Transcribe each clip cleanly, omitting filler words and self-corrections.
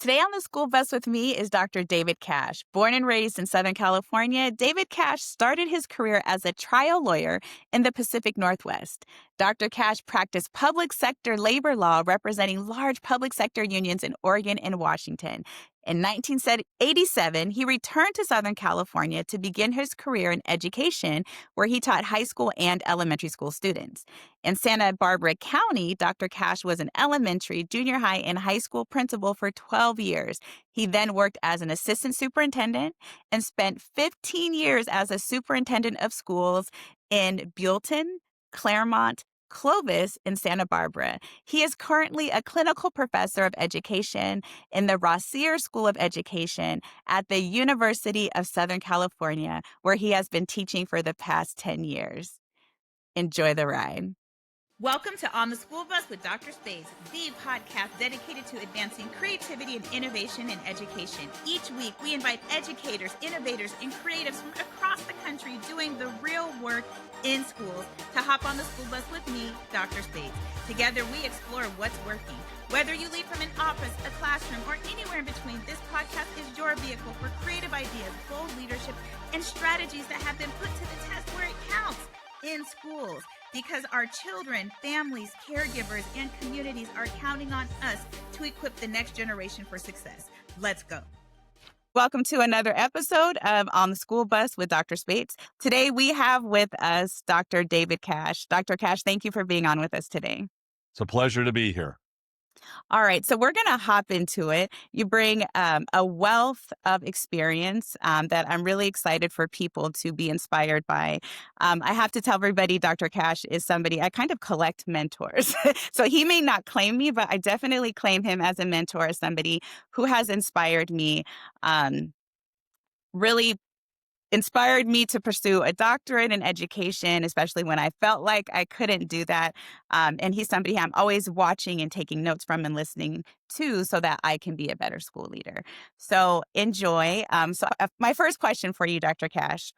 Today on the school bus with me is Dr. David Cash. Born and raised in Southern California, David Cash started his career as a trial lawyer in the Pacific Northwest. Dr. Cash practiced public sector labor law representing large public sector unions in Oregon and Washington. In 1987, he returned to Southern California to begin his career in education, where he taught high school and elementary school students. In Santa Barbara County, Dr. Cash was an elementary, junior high, and high school principal for 12 years. He then worked as an assistant superintendent and spent 15 years as a superintendent of schools in Buellton, Claremont, Clovis, and Santa Barbara. He is currently a clinical professor of education in the Rossier School of Education at the University of Southern California, where he has been teaching for the past 10 years. Enjoy the ride. Welcome to On the School Bus with Dr. Spates, the podcast dedicated to advancing creativity and innovation in education. Each week, we invite educators, innovators, and creatives from across the country doing the real work in schools to hop on the school bus with me, Dr. Spates. Together, we explore what's working. Whether you lead from an office, a classroom, or anywhere in between, this podcast is your vehicle for creative ideas, bold leadership, and strategies that have been put to the test where it counts in schools. Because our children, families, caregivers, and communities are counting on us to equip the next generation for success. Let's go. Welcome to another episode of On the School Bus with Dr. Spates. Today we have with us Dr. David Cash. Dr. Cash, thank you for being on with us today. It's a pleasure to be here. All right, so we're going to hop into it. You bring a wealth of experience that I'm really excited for people to be inspired by. I have to tell everybody Dr. Cash is somebody, I kind of collect mentors. So he may not claim me, but I definitely claim him as a mentor, as somebody who has inspired me, really inspired me to pursue a doctorate in education, especially when I felt like I couldn't do that. And he's somebody I'm always watching and taking notes from and listening to so that I can be a better school leader. So enjoy. My first question for you, Dr. Cash.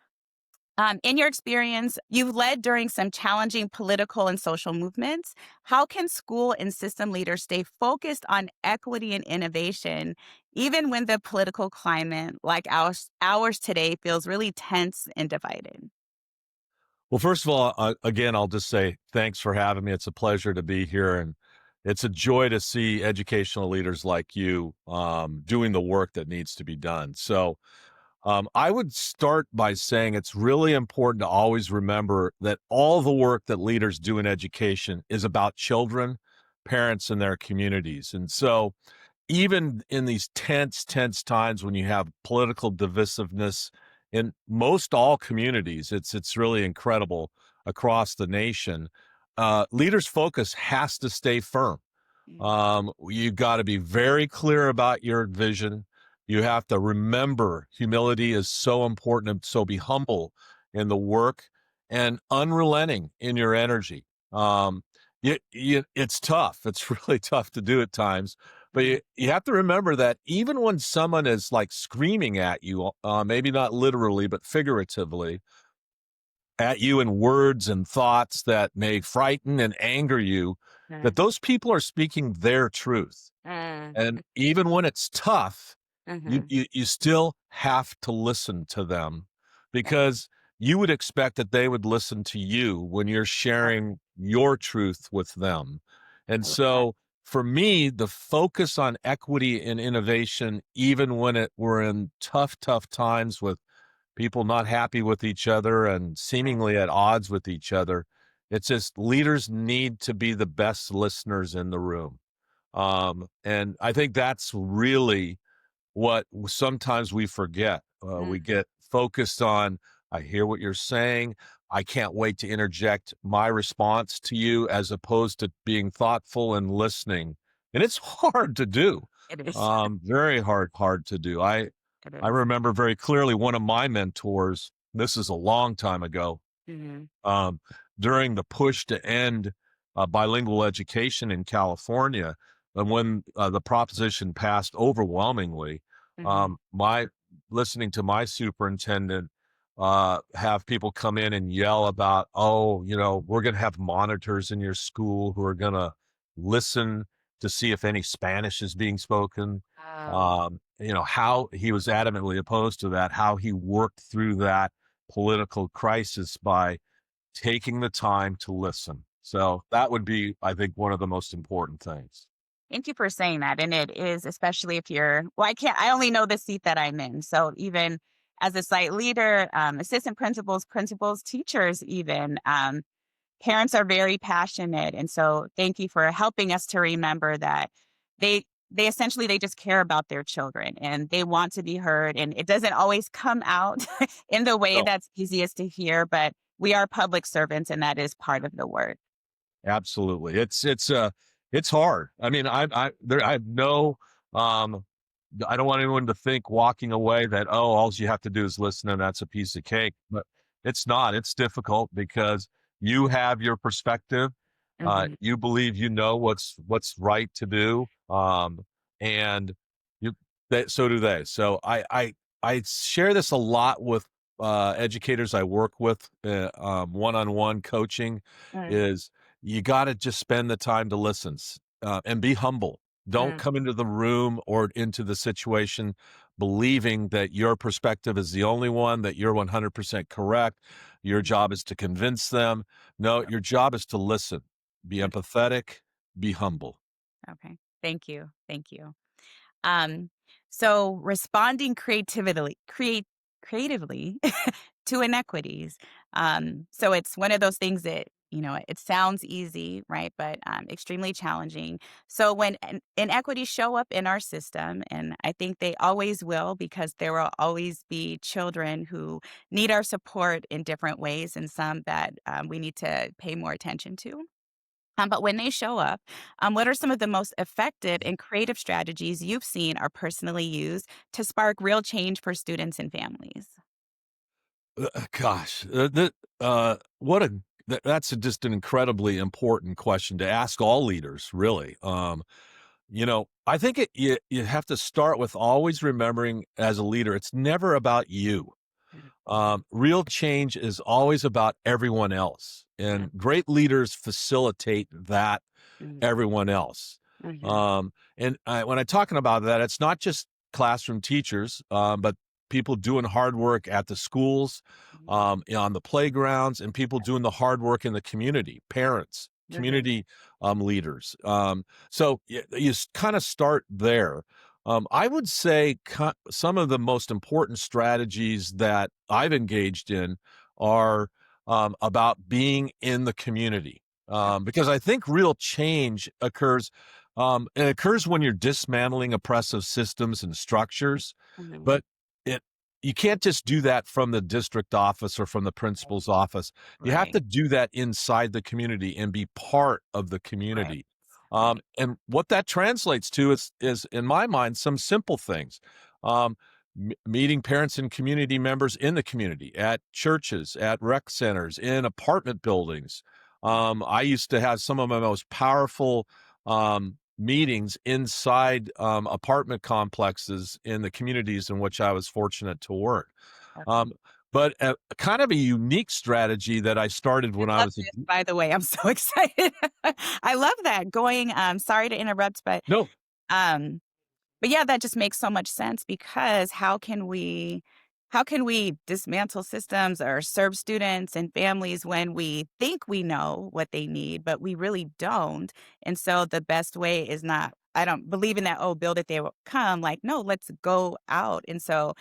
In your experience, you've led during some challenging political and social movements. How can school and system leaders stay focused on equity and innovation, even when the political climate, like ours today, feels really tense and divided? Well, first of all, again, I'll just say thanks for having me. It's a pleasure to be here, and it's a joy to see educational leaders like you doing the work that needs to be done. So I would start by saying it's really important to always remember that all the work that leaders do in education is about children, parents, and their communities. And so even in these tense times when you have political divisiveness in most all communities, it's really incredible across the nation. Leaders' focus has to stay firm. You've got to be very clear about your vision. You have to remember humility is so important, so be humble in the work and unrelenting in your energy. It's tough. It's really tough to do at times, but you have to remember that even when someone is like screaming at you, maybe not literally, but figuratively, at you in words and thoughts that may frighten and anger you, that those people are speaking their truth. And even when it's tough, you still have to listen to them, because you would expect that they would listen to you when you're sharing your truth with them. And so for me, the focus on equity and innovation, even when we're in tough times with people not happy with each other and seemingly at odds with each other, it's just leaders need to be the best listeners in the room. And I think that's really what sometimes we forget. We get focused on, I hear what you're saying. I can't wait to interject my response to you, as opposed to being thoughtful and listening. And it's hard to do. It is. Very hard to do. I remember very clearly one of my mentors, this is a long time ago, during the push to end bilingual education in California. And when the proposition passed overwhelmingly, listening to my superintendent have people come in and yell about, we're going to have monitors in your school who are going to listen to see if any Spanish is being spoken. Oh. How he was adamantly opposed to that, how he worked through that political crisis by taking the time to listen. So that would be, I think, one of the most important things. Thank you for saying that. And it is, especially if you're, well, I only know the seat that I'm in. So even as a site leader, assistant principals, teachers, even, parents are very passionate. And so thank you for helping us to remember that they essentially they just care about their children and they want to be heard. And it doesn't always come out in the way No, that's easiest to hear, but we are public servants and that is part of the work. absolutely. It's hard. I mean, I have no um I don't want anyone to think walking away that, oh, all you have to do is listen and that's a piece of cake. But it's not. It's difficult because you have your perspective. Mhm. You believe you know what's right to do. And you so do they. So I share this a lot with educators I work with, one-on-one coaching Mm, is you got to just spend the time to listen, and be humble. Don't mm, come into the room or into the situation believing that your perspective is the only one, that you're 100% correct. Your mm. job is to convince them. No, your job is to listen, be Mm, empathetic, be humble. okay. Thank you. Thank you. Um, so responding creatively to inequities. So it's one of those things that, it sounds easy, right? But extremely challenging. So when inequities show up in our system, and I think they always will, because there will always be children who need our support in different ways, and some that we need to pay more attention to. But when they show up, what are some of the most effective and creative strategies you've seen or personally used to spark real change for students and families? Gosh, what a just an incredibly important question to ask all leaders, really. I think you have to start with always remembering as a leader, it's never about you. Real change is always about everyone else, and great leaders facilitate that everyone else. Mhm. When I'm talking about that, it's not just classroom teachers, but people doing hard work at the schools, on the playgrounds, and people doing the hard work in the community, parents, Mhm. community leaders. So you kind of start there. I would say some of the most important strategies that I've engaged in are about being in the community, because I think real change occurs. It occurs when you're dismantling oppressive systems and structures, Mhm. but it you can't just do that from the district office or from the principal's office. You have Right. to do that inside the community and be part of the Right. community. Right. And what that translates to is in my mind some simple things. Um, Meeting parents and community members in the community, at churches, at rec centers, in apartment buildings. I used to have some of my most powerful meetings inside apartment complexes in the communities in which I was fortunate to work. Okay. Um, but kind of a unique strategy that I started I when I love was a this, by the way. I'm so excited. I love that. Sorry to interrupt, no. um, but yeah, that just makes so much sense, because how can we dismantle systems or serve students and families when we think we know what they need, but we really don't? And so the best way is not, I don't believe in that, oh, build it, they will come. Like, no, let's go out. And so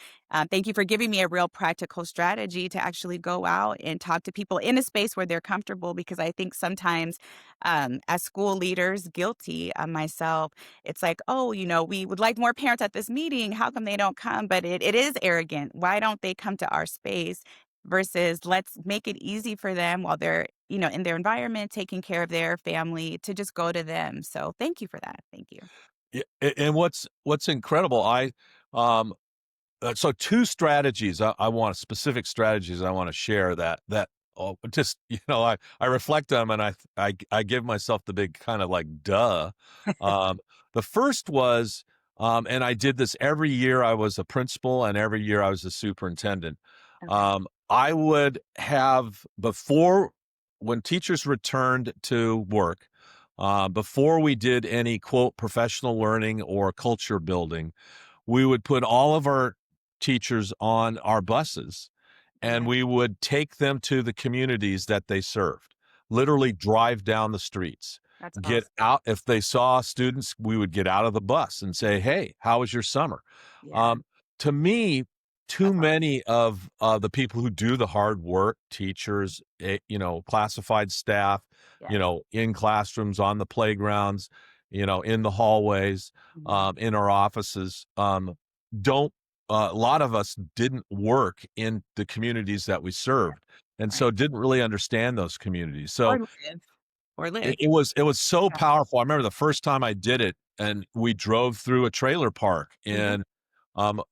thank you for giving me a real practical strategy to actually go out and talk to people in a space where they're comfortable, because I think sometimes as school leaders, guilty myself, it's like, oh, we would like more parents at this meeting. How come they don't come? But it is arrogant. Why don't they come to our space? Versus let's make it easy for them while they're, in their environment, taking care of their family, to just go to them. So thank you for that. Thank you. Yeah, and what's incredible, um, so two strategies I want specific strategies I want to share that just I reflect on them and I give myself the big kind of like duh. Um, the first was, and I did this every year I was a principal and every year I was a superintendent. Okay. I would have before when teachers returned to work. before we did any quote professional learning or culture building, we would put all of our teachers on our buses and Yeah, we would take them to the communities that they served, literally drive down the streets, that's get awesome. out. If they saw students, we would get out of the bus and say, "Hey, how was your summer?" Yeah, Um, to me, too that's awesome. many of the people who do the hard work, teachers, classified staff, Yes. in classrooms, on the playgrounds, in the hallways, Mhm. in our offices, don't a lot of us didn't work in the communities that we Yeah, served, and so right. didn't really understand those communities. Or So live. Or it, live. it was it was so Yeah. powerful. I remember the first time I did it, and we drove through a trailer park Mhm. in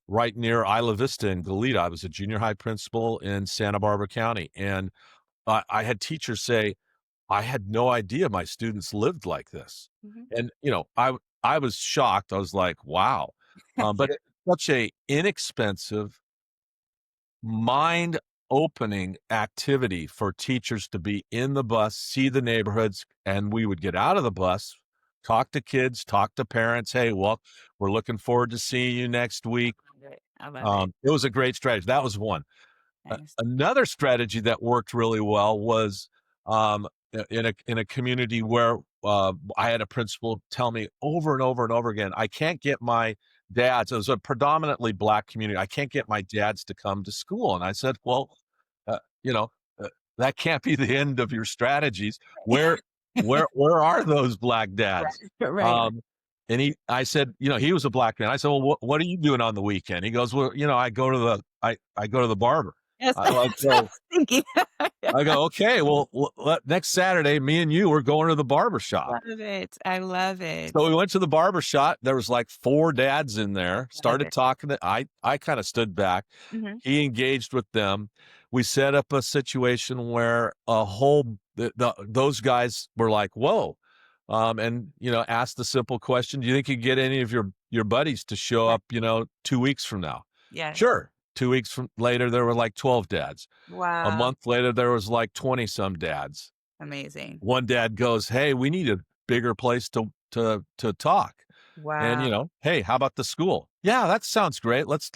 right near Isla Vista in Goleta. I was a junior high principal in Santa Barbara County, and I had teachers say, "I had no idea my students lived like this," Mhm. and I was shocked. I was like, "Wow," Yeah, but it's such a inexpensive mind opening activity for teachers to be in the bus, see the neighborhoods, and we would get out of the bus, talk to kids, talk to parents. Hey, well, we're looking forward to seeing you next week. I love it. I love it. It was a great strategy. That was one. Nice. Another strategy that worked really well was in a community where I had a principal tell me over and over and over again, I can't get my dads. It was a predominantly black community. I can't get my dads to come to school, and I said, well, uh, you know, that can't be the end of your strategies. Where are those black Right, dads? right, right. Um, and I said, he was a black man. I said, well, what are you doing on the weekend? He goes, well, I go to the barber. Yes, I like that's what I go was thinking. I go, "Okay, well, next Saturday, me and you, we're going to the barber I shop." love it. I love So it. we went to the barber shop. There was like 4 dads in there, I love started it. talking to I kinda stood back. Mhm. He engaged with them. We set up a situation where a whole those guys were like, "Whoa," and, asked the simple question, "Do you think you get any of your buddies to show Right. up, 2 weeks from now?" Yes. "Sure." 2 weeks from later, there were like 12 dads. A Wow. month later, there was like 20 some dads. Amazing. One dad goes, "Hey, we need a bigger place to talk." And, Wow. "Hey, how about the school?" "Yeah, that sounds great. Let's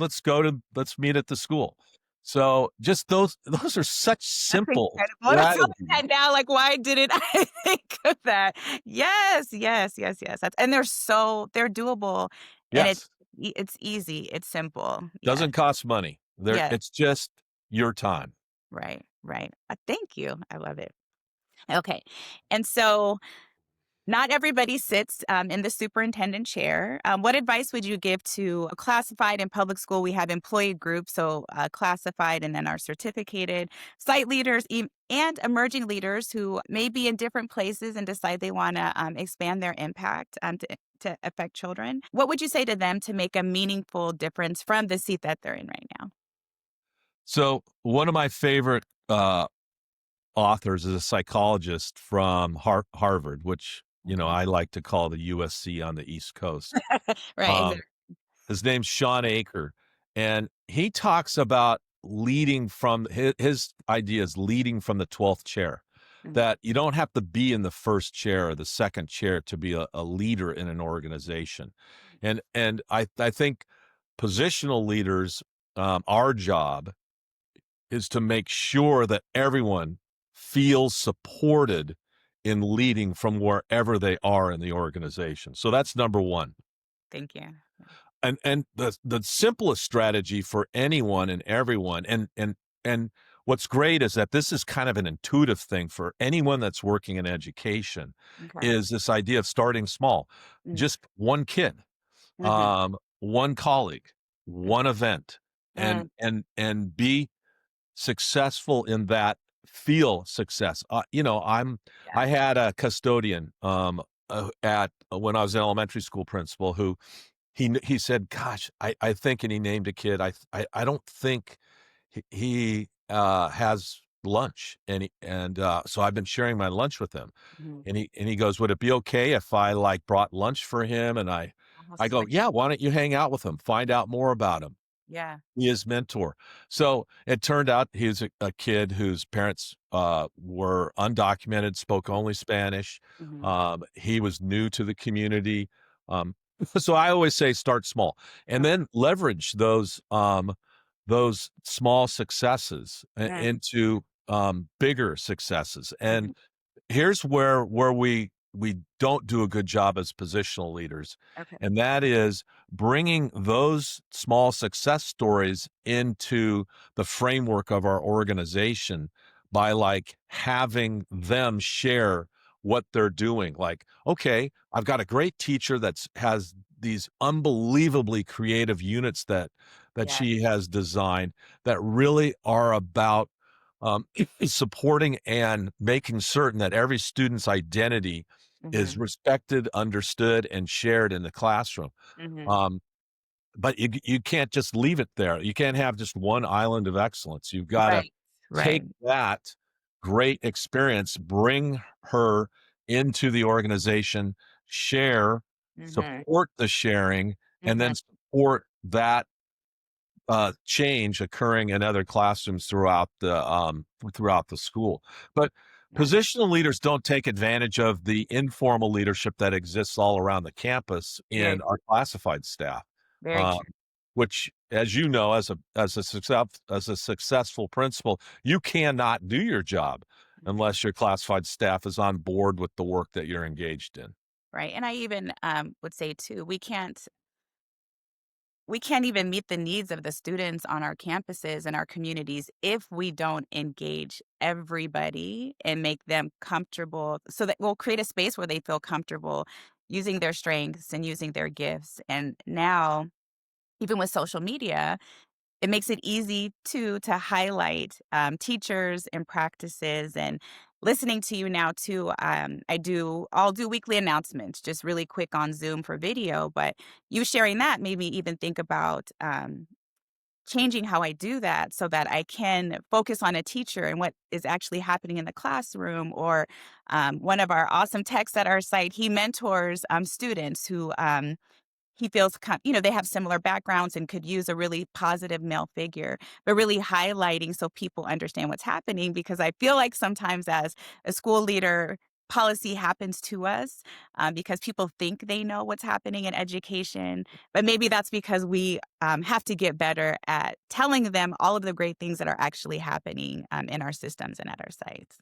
meet at the school." So, just those are such That's simple incredible. I'm telling strategies. that now, like, why didn't I think of that? Yes, yes, yes, yes. That's and they're doable, and Yes, it's easy, it's simple. Yes, doesn't cost money. yes. It's just your time. Right, right. Thank you. I love it. Okay. And so not everybody sits in the superintendent chair. What advice would you give to a classified in public school? We have employee groups, so classified and then our certificated site leaders and emerging leaders who may be in different places and decide they want to expand their impact to affect children. What would you say to them to make a meaningful difference from the seat that they're in right now? So, one of my favorite, authors is a psychologist from Harvard, which, Okay. I like to call the USC on the East Coast. Right, Um, exactly. his name's Sean Aker, and he talks about leading from his idea is leading from the 12th chair, Mm, that you don't have to be in the first chair or the second chair to be a leader in an organization. And I think positional leaders, our job is to make sure that everyone feels supported in leading from wherever they are in the organization. So that's number one. thank you. And the simplest strategy for anyone and everyone, and what's great is that this is kind of an intuitive thing for anyone that's working in education, Okay. is this idea of starting small. Mm, Just one kid, mhm, one colleague, mm, one event, and mm, be successful in that, feel success. I yes. had a custodian at when I was an elementary school principal who he said, "Gosh, I think," and he named a kid. I don't think he has lunch, and so I've been sharing my lunch with him, Mhm. and he goes, "Would it be okay if I like brought lunch for him?" And I Oh, I go, sweet. "Yeah, why don't you hang out with him, find out more about him?" Yeah. Be his mentor. So it turned out he was a kid whose parents were undocumented, spoke only Spanish. Mhm. He was new to the community. Um, so I always say start small and Okay. then leverage those small successes Mm, into bigger successes. And mhm. here's where we don't do a good job as positional leaders, Okay. and that is bringing those small success stories into the framework of our organization by like having them share what they're doing. Like, okay, I've got a great teacher that's has these unbelievably creative units that Yeah. she has designed that really are about um, supporting and making certain that every student's identity is Mhm. respected, understood, and shared in the classroom. Mhm. Um, but you can't just leave it there. You can't have just one island of excellence. You've got to Right. take Right. that great experience, bring her into the organization, share, Mhm. support the sharing, and then Mhm. support that change occurring in other classrooms throughout the school. But Yeah. positional leaders don't take advantage of the informal leadership that exists all around the campus Very in true. our classified staff, Very um, true. which, as you know, as a successful principal, you cannot do your job Mhm. unless your classified staff is on board with the work that you're engaged in. Right. And I even would say too, we can't even meet the needs of the students on our campuses and our communities if we don't engage everybody and make them comfortable so that we'll create a space where they feel comfortable using their strengths and using their gifts. And now, even with social media, it makes it easy to highlight teachers and practices. And listening to you now too, I'll do weekly announcements just really quick on Zoom for video, but you sharing that made me even think about changing how I do that so that I can focus on a teacher and what is actually happening in the classroom. Or one of our awesome techs at our site, he mentors students who he feels they have similar backgrounds and could use a really positive male figure, but really highlighting so people understand what's happening, because I feel like sometimes as a school leader, policy happens to us, because people think they know what's happening in education, but maybe that's because we have to get better at telling them all of the great things that are actually happening in our systems and at our sites.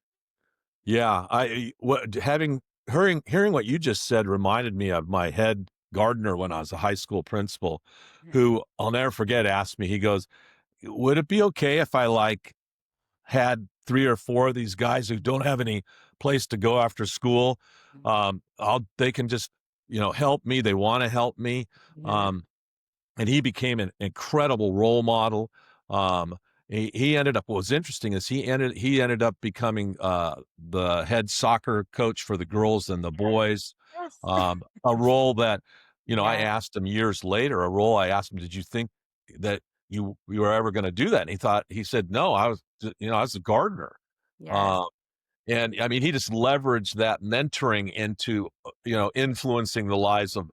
Yeah, I what having hearing what you just said reminded me of my head gardener when I was a high school principal, Mhm. who I'll never forget asked me, he goes, "Would it be okay if I, like, had 3 or 4 of these guys who don't have any place to go after school? I'll they can just, help me, they wanna help me." Yeah. Um, and he became an incredible role model. Um, he ended up what was interesting is he ended up becoming the head soccer coach for the girls and the boys. Yes. A role that, I Yeah. asked him years later, a role I asked him, did you think that you were ever going to do that? And he said, no, I was a gardener. Yes. Um, and I mean, he just leveraged that mentoring into, influencing the lives of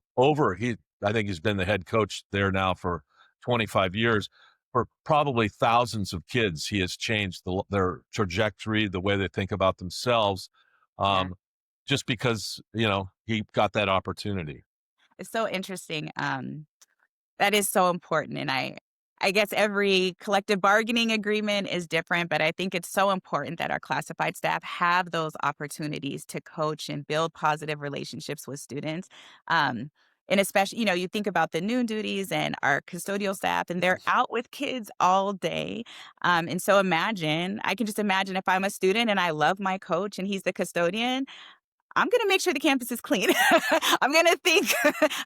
I think he's been the head coach there now for 25 years. For probably thousands of kids, he has changed their trajectory, the way they think about themselves, Yeah. um, just because, he got that opportunity. It's so interesting. That is so important, and I guess every collective bargaining agreement is different, but I think it's so important that our classified staff have those opportunities to coach and build positive relationships with students. Um, and especially, you think about the noon duties and our custodial staff, and they're out with kids all day. And so I can just imagine if I'm a student and I love my coach and he's the custodian, I'm gonna make sure the campus is clean. I'm gonna think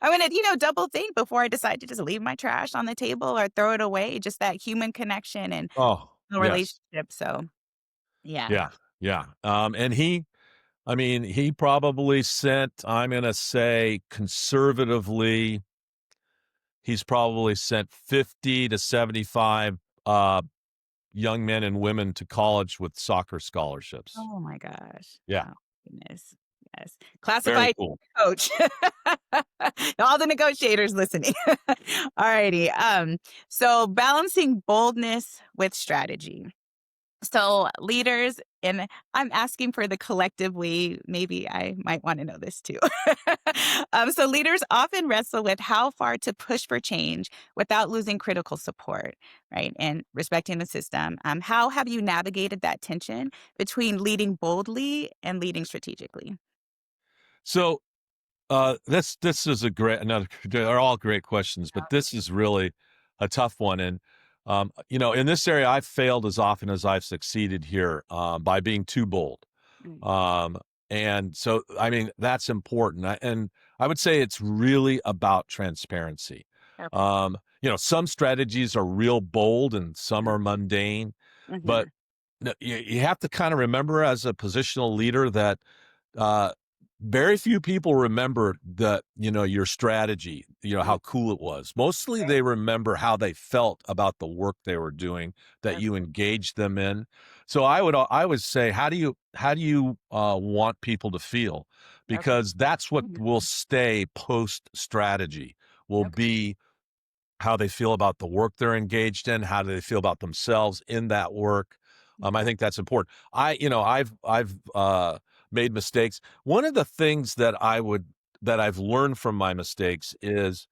I'm gonna, double think before I decide to just leave my trash on the table or throw it away, just that human connection and Oh, the yes. relationship, so, yeah. Yeah. Yeah. And I mean, he probably sent, I'm going to say conservatively, he's probably sent 50 to 75 young men and women to college with soccer scholarships. Oh my gosh. Yeah. Oh, goodness. Yes. Very Classified cool. coach. All the negotiators listening. All righty. So balancing boldness with strategy. So leaders, and I'm asking for the collective we, maybe I might want to know this too. So leaders often wrestle with how far to push for change without losing critical support, right? And respecting the system. How have you navigated that tension between leading boldly and leading strategically? So this is a great another. They're all great questions, but this is really a tough one. And in this area, I've failed as often as I've succeeded here by being too bold. Mm, Um, and so, I mean, that's important. And I would say it's really about transparency. okay. Some strategies are real bold and some are mundane, but Mm-hmm. you have to kind of remember as a positional leader that uh, very few people remember your strategy, how cool it was. Mostly they remember how they felt about the work they were doing that you engaged them in. So I would say, how do you want people to feel? Okay. Because that's what Mhm. will stay post strategy, will Okay. be how they feel about the work they're engaged in, how do they feel about themselves in that work. I Okay. think that's important. I've made mistakes. One of the things that I've learned from my mistakes is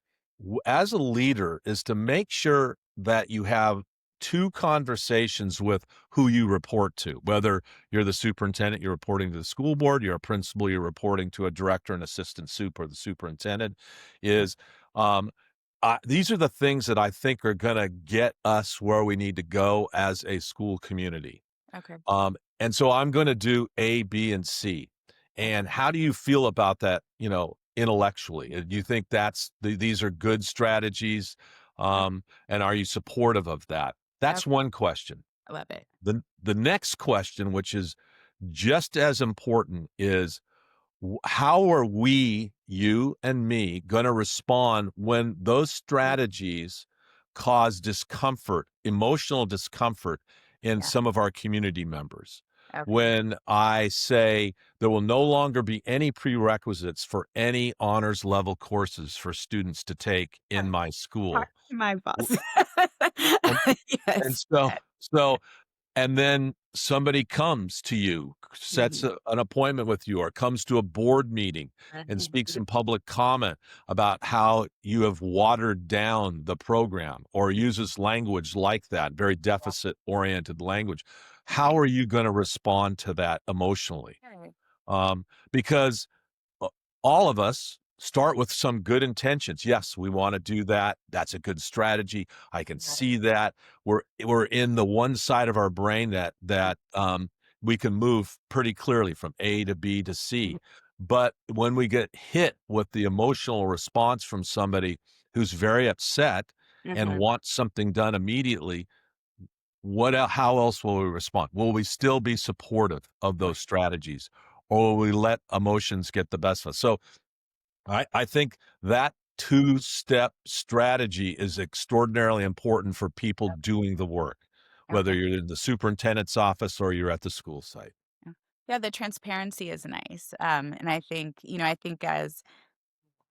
as a leader is to make sure that you have two conversations with who you report to, whether you're the superintendent, you're reporting to the school board, you're a principal, you're reporting to a director and assistant sup or the superintendent, is um, these are the things that I think are going to get us where we need to go as a school community. Okay. And so I'm going to do A, B, and C. Okay. And how do you feel about that, intellectually? Do you think these are good strategies? Okay. And are you supportive of that? That's Okay. one question. I love it. The next question, which is just as important, is how are we, you and me, going to respond when those Mm, strategies cause discomfort, emotional discomfort in yeah. some of our community members? Okay. When I say there will no longer be any prerequisites for any honors level courses for students to take in Uh, my Talk school. to my W- boss. And, and Yes. so, Yes. so and then somebody comes to you, sets Mhm. an appointment with you, or comes to a board meeting and Mhm. speaks in public comment about how you have watered down the program or uses language like that, very deficit oriented language. How Right. are you going to respond to that emotionally? Right. Because uh, all of us start with some good intentions. Yes, we want to do that. That's a good strategy. I can Got it. see that. We're in the one side of our brain that we can move pretty clearly from A to B to C. But when we get hit with the emotional response from somebody who's very upset and Mhm. wants something done immediately, how else will we respond? Will we still be supportive of those Right. strategies, or will we let emotions get the best of us? So I think that two-step strategy is extraordinarily important for people doing the work, whether Okay. you're in the superintendent's office or you're at the school site. Yeah. Yeah, the transparency is nice. And I think as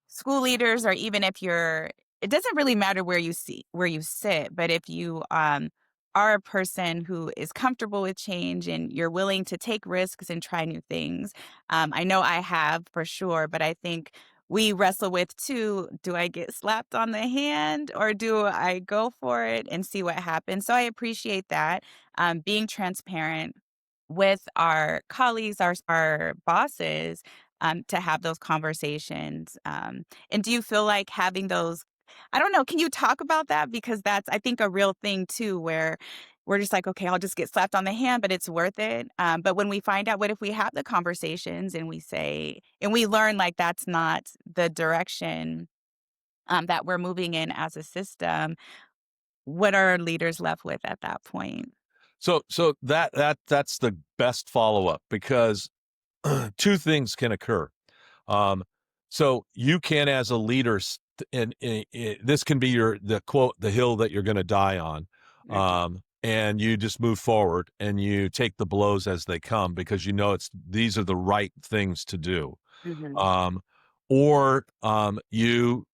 school leaders, or even if you're, it doesn't really matter where you sit, but if you are a person who is comfortable with change and you're willing to take risks and try new things. I know I have for sure, but I think we wrestle with too, do I get slapped on the hand or do I go for it and see what happens? So I appreciate that. Being transparent with our colleagues, our bosses, to have those conversations. And do you feel like having those, I don't know, can you talk about that? Because that's, I think, a real thing too, where we're just like, okay, I'll just get slapped on the hand, but it's worth it. But when we find out, what if we have the conversations and we say, and we learn like that's not the direction that we're moving in as a system, what are leaders left with at that point? So that's the best follow-up because two things can occur. Um, so you can, as a leader, and this can be the quote, the hill that you're going to die on. Okay. and you just move forward and you take the blows as they come because you know these are the right things to do. Mhm. Um, or you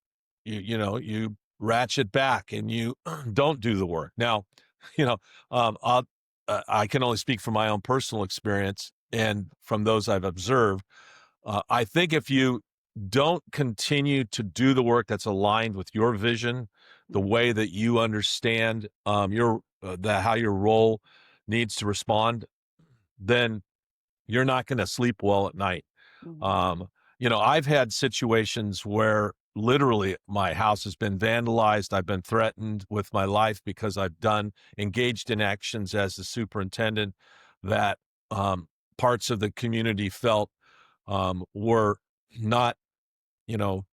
ratchet back and you don't do the work. Now, you know, I can only speak from my own personal experience and from those I've observed. I think if you don't continue to do the work that's aligned with your vision, the way that you understand how your role needs to respond, then you're not going to sleep well at night. Mhm. Um, I've had situations where literally my house has been vandalized. I've been threatened with my life because I've engaged in actions as the superintendent that parts of the community felt were not, you know,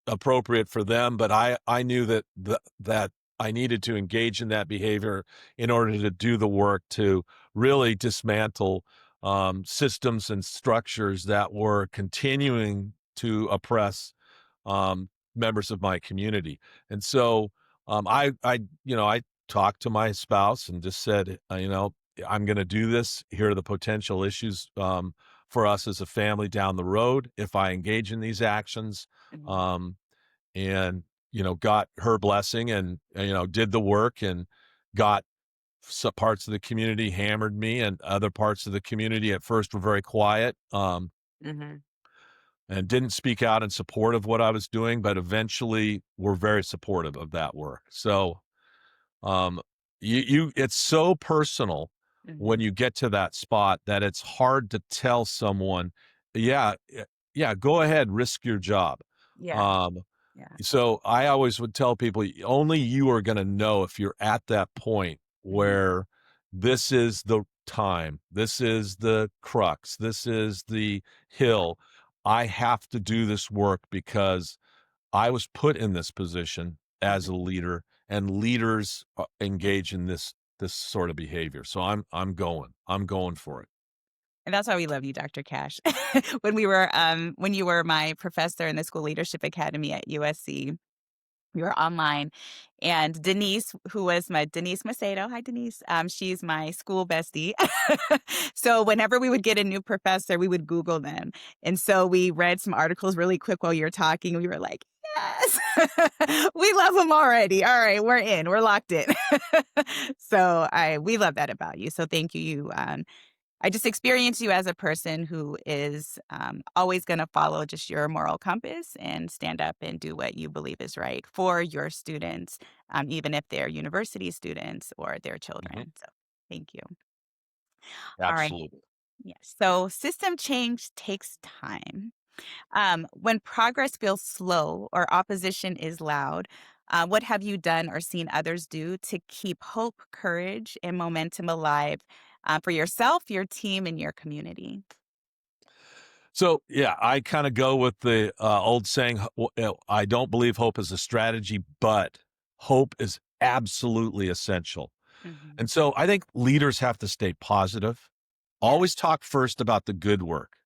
appropriate for them, but I knew that I needed to engage in that behavior in order to do the work to really dismantle systems and structures that were continuing to oppress members of my community. And so I talked to my spouse and just said, I'm going to do this. Here are the potential issues for us as a family down the road if I engage in these actions. Mhm. Um, and got her blessing and did the work and got some parts of the community hammered me and other parts of the community at first were very quiet Mhm. and didn't speak out in support of what I was doing, but eventually were very supportive of that work. So um, it's so personal when Mhm. you get to that spot that it's hard to tell someone, yeah, yeah, go ahead, risk your job. Yeah. Um, Yeah. so I always would tell people only you are going to know if you're at that point Mhm. where this is the time, this is the crux, this is the hill. I have to do this work because I was put in this position as Mhm. a leader, and leaders engage in this sort of behavior. So I'm going for it. And that's why we love you, Dr. Cash. When you were my professor in the School Leadership Academy at USC, we were online, and Denise, who was my Denise Macedo, hi, Denise, she's my school bestie. So whenever we would get a new professor, we would Google them, and so we read some articles really quick while you were talking, and we were like, "Yes, we love them already. All right, we're in, we're locked in." So we love that about you, so thank you. I just experience you as a person who is always going to follow just your moral compass and stand up and do what you believe is right for your students, even if they're university students or their Mhm. children. So thank you. All right. Absolutely. Yes. So system change takes time. When progress feels slow or opposition is loud, what have you done or seen others do to keep hope, courage, and momentum alive for yourself, your team, and your community? So, yeah, I kind of go with the old saying, I don't believe hope is a strategy, but hope is absolutely essential. Hmm. And so I think leaders have to stay positive, Yes. always talk first about the good work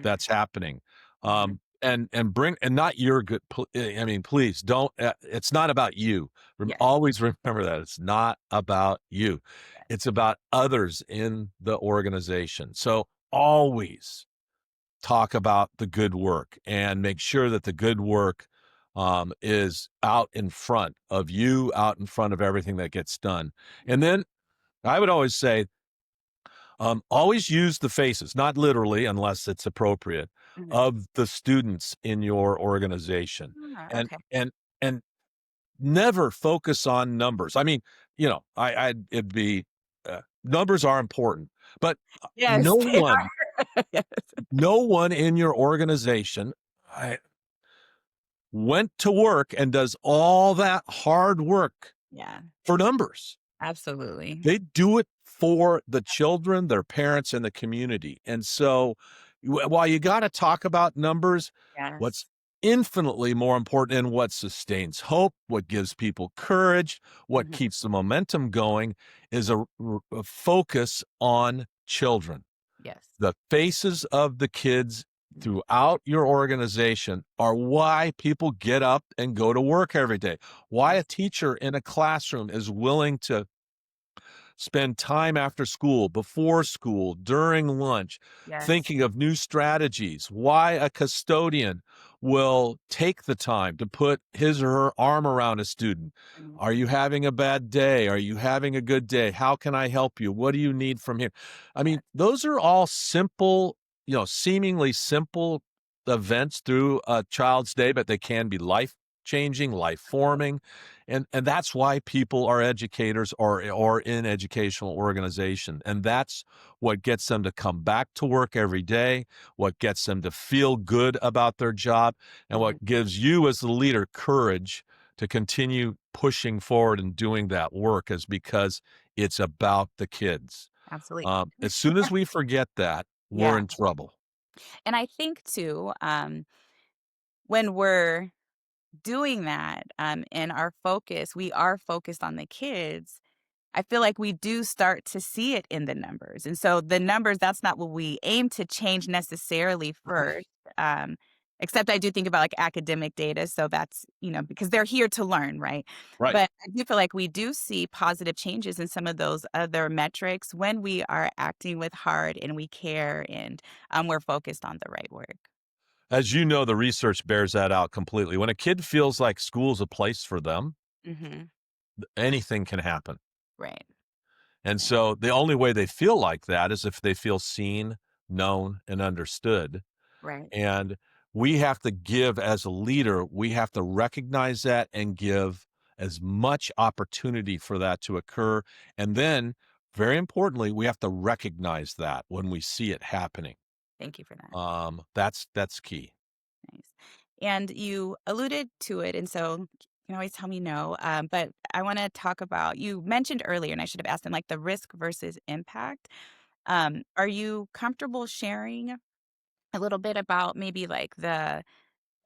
that's happening. Mm-hmm. And bring and not your good. I mean, please don't. It's not about you. Yes. Always remember that it's not about you. Yes. It's about others in the organization. So always talk about the good work and make sure that the good work is out in front of you, out in front of everything that gets done. And then I would always say, always use the faces, not literally, unless it's appropriate, Mhm. of the students in your organization, Ah, and okay. and and never focus on numbers. I mean, it'd be numbers are important, but Yes, no they one, are. Yes. no one in your organization went to work and does all that hard work Yeah, for numbers. absolutely. They do it for the children, their parents, and the community. And so, while you got to talk about numbers, what's Yes. infinitely more important and what sustains hope, what gives people courage, what Mhm. keeps the momentum going is a focus on children. Yes. The faces of the kids Mhm. throughout your organization are why people get up and go to work every day. Why a Abs teacher in a classroom is willing to spend time after school, before school, during lunch, Yes. thinking of new strategies, why a custodian will take the time to put his or her arm around a student. Mhm. Are you having a bad day? Are you having a good day? How can I help you? What do you need from here? I mean, Yes. those are all simple, seemingly simple events through a child's day, but they can be life changing, life forming. And that's why people are educators or in educational organization. And that's what gets them to come back to work every day, what gets them to feel good about their job, and Mhm. what gives you as the leader courage to continue pushing forward and doing that work is because it's about the kids. Absolutely. As soon as we forget that, we're Yeah. in trouble. And I think too, when we're doing that, and our focus, we are focused on the kids. I feel like we do start to see it in the numbers. And so the numbers, that's not what we aim to change necessarily first. Um, Except I do think about like academic data. So that's, because they're here to learn, right? Right. But I do feel like we do see positive changes in some of those other metrics when we are acting with heart and we care and we're focused on the right work. As you know, the research bears that out completely. When a kid feels like school's a place for them, Hmm. anything can happen. Right. And Right. so the only way they feel like that is if they feel seen, known, and understood. Right. And we have to give as a leader, we have to recognize that and give as much opportunity for that to occur. And then, very importantly, we have to recognize that when we see it happening. Thank you for that. That's key. Nice. And you alluded to it, and so you can always tell me no. But I want to talk about, you mentioned earlier, and I should have asked them, like the risk versus impact. Are you comfortable sharing a little bit about maybe like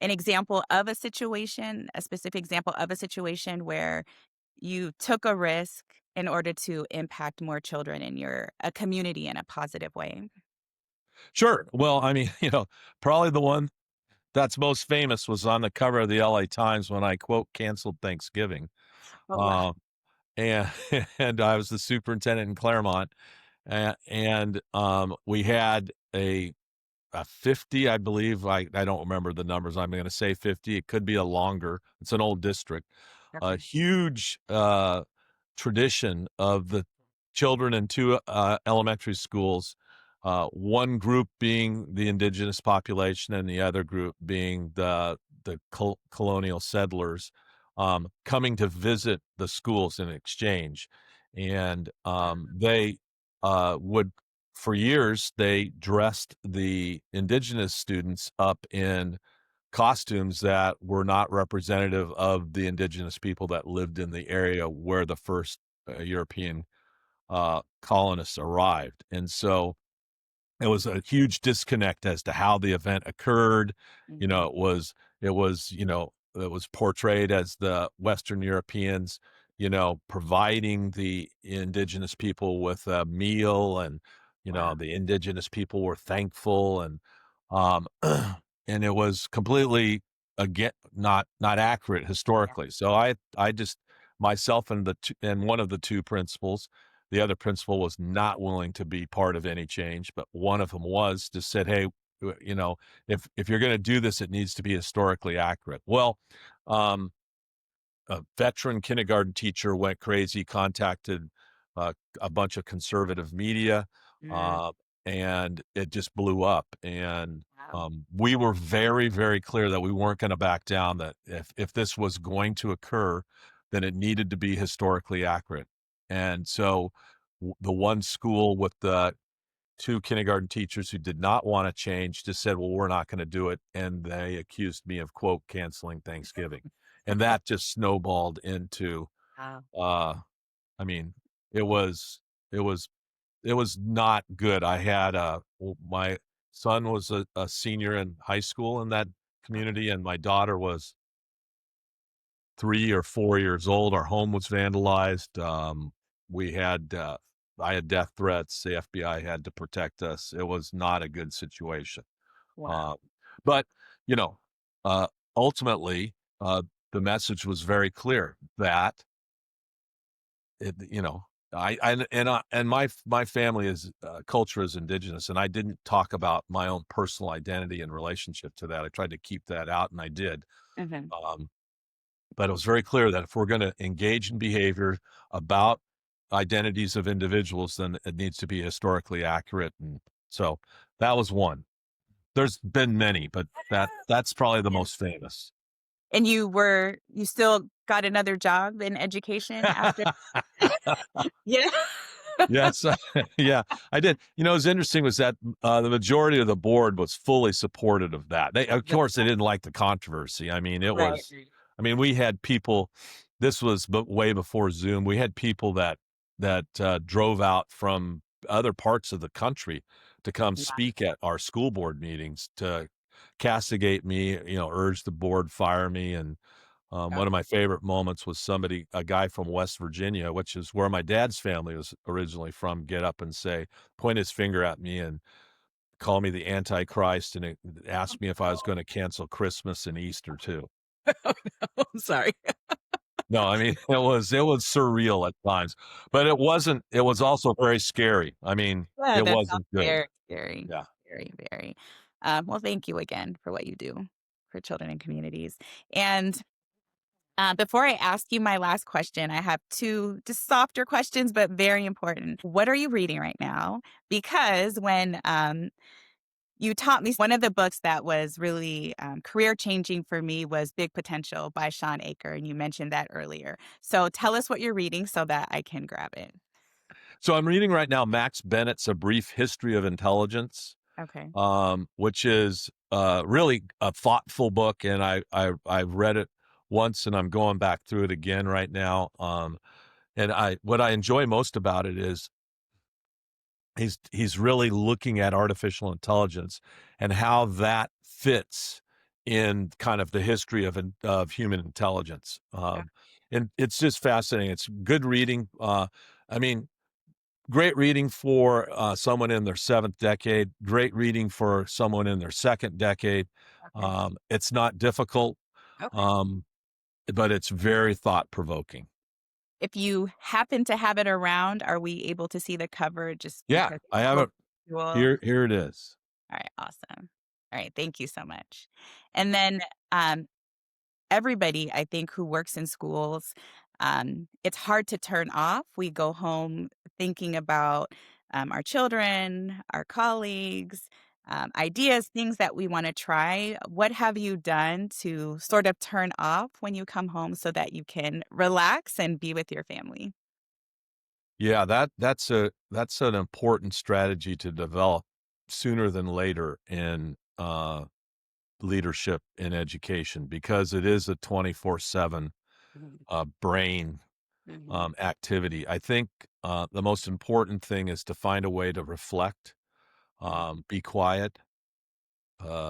an example of a situation, a specific example of a situation where you took a risk in order to impact more children in your a community in a positive way? Sure. Well, I mean, probably the one that's most famous was on the cover of the LA Times when I quote canceled Thanksgiving. Oh wow. Uh, and and I was the superintendent in Claremont, and we had a 50, I believe. I don't remember the numbers. I'm going to say 50. It could be a longer. It's an old district. A Okay. huge tradition of the children in two elementary schools. One group being the indigenous population, and the other group being the colonial settlers, coming to visit the schools in exchange, and they would for years, they dressed the indigenous students up in costumes that were not representative of the indigenous people that lived in the area where the first European colonists arrived. And so it was a huge disconnect as to how the event occurred. You Mhm. know, it was portrayed as the Western Europeans, providing the indigenous people with a meal, and Wow. the indigenous people were thankful, and um and it was completely again not accurate Yeah. historically. So I just myself and and one of the two principals, the other principal was not willing to be part of any change, but one of them was, just said, "Hey, if you're going to do this, it needs to be historically accurate." Well, um, a veteran kindergarten teacher went crazy, contacted uh, a bunch of conservative media, Mm, uh, and it just blew up. And wow. we were very, very clear that we weren't going to back down. That if this was going to occur, then it needed to be historically accurate. And so, the one school with the two kindergarten teachers who did not want to change just said, "Well, we're not going to do it," and they accused me of quote canceling Thanksgiving, and that just snowballed into. Wow. Uh, I mean, it was it was it was not good. My son was a senior in high school in that community, and my daughter was 3 or 4 years old. Our home was vandalized. We had I had death threats. The FBI had to protect us. It was not a good situation. Wow. Uh, but you know, uh, ultimately, the message was very clear that it, you know, And my family is culture is indigenous, and I didn't talk about my own personal identity in relationship to that. I tried to keep that out, and I did. Mhm. Um, but it was very clear that if we're going to engage in behavior about identities of individuals, then it needs to be historically accurate. And so that was one. There's been many, but that's probably the Yeah. most famous. And you still got another job in education after? Yeah. Yes, yeah, I did. You know, what's interesting was that the majority of the board was fully supportive of that. Of That's course, they didn't like the controversy. I mean, right. we had people. This was way before Zoom. We had people that drove out from other parts of the country to come Wow. speak at our school board meetings to castigate me. You know, urge the board, fire me, and one of my favorite moments was a guy from West Virginia, which is where my dad's family was originally from, get up and point his finger at me and call me the Antichrist and ask me if I was going to cancel Christmas and Easter too. I'm sorry. No, I mean, it was surreal at times, but it was also very scary. I mean, Yeah, it that sounds wasn't good. very scary. Yeah. Very, very. Well, thank you again for what you do for children and communities. And before I ask you my last question, I have two just softer questions, but very important. What are you reading right now? Because when you taught me one of the books that was really career changing for me was Big Potential by Sean Aker, and you mentioned that earlier. So tell us what you're reading so that I can grab it. So I'm reading right now Max Bennett's A Brief History of Intelligence, Okay. which is really a thoughtful book, and I've read it once, and I'm going back through it again right now. And I what I enjoy most about it is he's really looking at artificial intelligence and how that fits in kind of the history of human intelligence. And it's just fascinating. It's good reading. I mean, great reading for someone in their seventh decade. Great reading for someone in their second decade. Okay. It's not difficult, Okay. um, but it's very thought provoking. If you happen to have it around, are we able to see the cover just Yeah, because I it's have so it cool? All here. Here it is. right, awesome. All right, thank you so much. And then um, everybody, I think, who works in schools, it's hard to turn off. We go home thinking about our children, our colleagues, ideas, things that we want to try. What have you done to sort of turn off when you come home so that you can relax and be with your family? Yeah, that's an important strategy to develop sooner than later in leadership in education because it is a 24/7 Mhm, brain mhm, activity. I think the most important thing is to find a way to reflect, mhm, be quiet,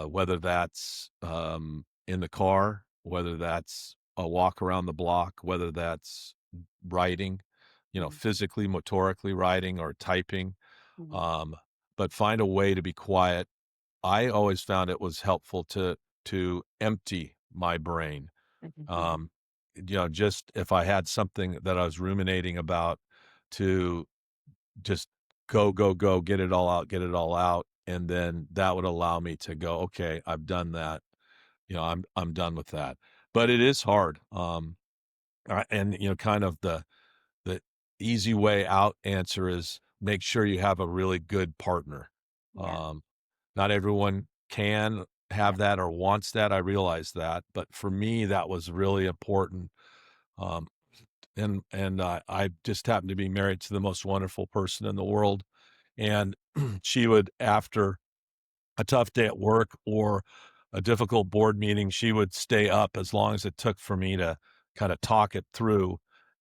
whether that's in the car, whether that's a walk around the block, whether that's writing, mhm, physically, motorically writing or typing, mhm, um, but find a way to be quiet. I always found it was helpful to empty my brain. mhm, mhm, Um, just if I had something that I was ruminating about, to just go, go, go, get it all out, and then that would allow me to go, okay, I've done that. I'm done with that. But it is hard. And kind of the easy way out answer is make sure you have a really good partner. yeah, Um, Not everyone can yeah, have that or wants that. I realize that, but for me, that was really important. Um, and I just happened to be married to the most wonderful person in the world, and she would, after a tough day at work or a difficult board meeting, she would stay up as long as it took for me to kind of talk it through.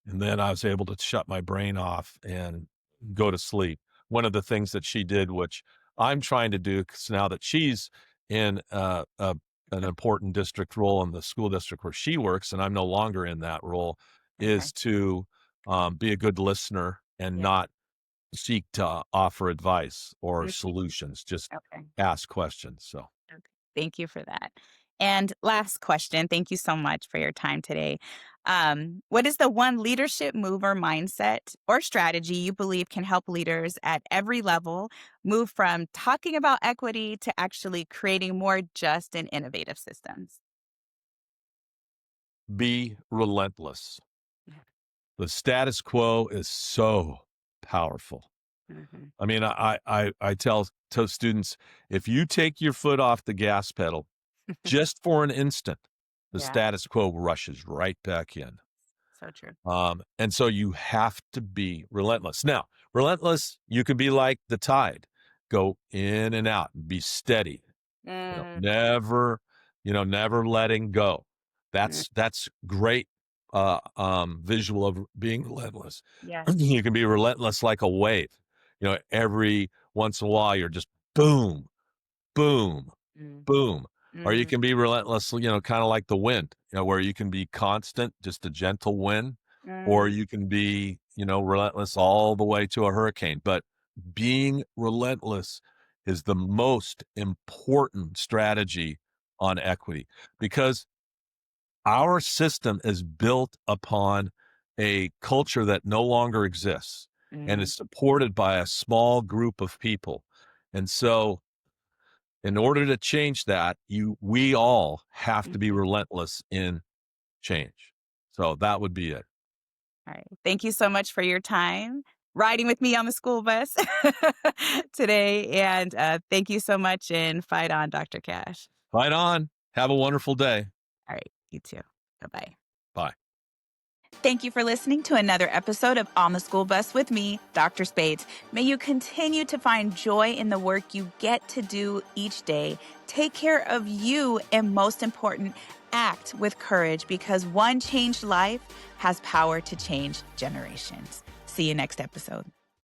And then I was able to shut my brain off and go to sleep. One of the things that she did, which I'm trying to do 'cause now that she's in an important district role in the school district where she works, and I'm no longer in that role, okay, is to be a good listener and yeah, not seek to offer advice or mhm, solutions, just okay, ask questions, so okay. Thank you for that. And last question, thank you so much for your time today. What is the one leadership move or mindset or strategy you believe can help leaders at every level move from talking about equity to actually creating more just and innovative systems? Be relentless. The status quo is so powerful. Mhm. I mean, I tell to students, if you take your foot off the gas pedal just for an instant, the Yeah, status quo rushes right back in. so true. And so you have to be relentless. Now, relentless, you can be like the tide, go in and out, be steady, Mm, never letting go. mm, That's great visual of being relentless. yes. You can be relentless like a wave. Every once in a while you're just boom, boom, Mm, boom. Or you mm, can be relentless, kind of like the wind, where you can be constant, just a gentle wind, or mm, you can be, relentless all the way to a hurricane. But being relentless is the most important strategy on equity because our system is built upon a culture that no longer exists and mm, is supported by a small group of people. And so in order to change that, we all have to be mhm. relentless in change. So that would be it. All right. Thank you so much for your time riding with me on the school bus today. And thank you so much and fight on, Dr. Cash. Fight on. Have a wonderful day. All right. You too. Bye bye. Bye. Thank you for listening to another episode of On the School Bus with me, Dr. Spates. May you continue to find joy in the work you get to do each day. Take care of you, and most important, act with courage because one changed life has power to change generations. See you next episode.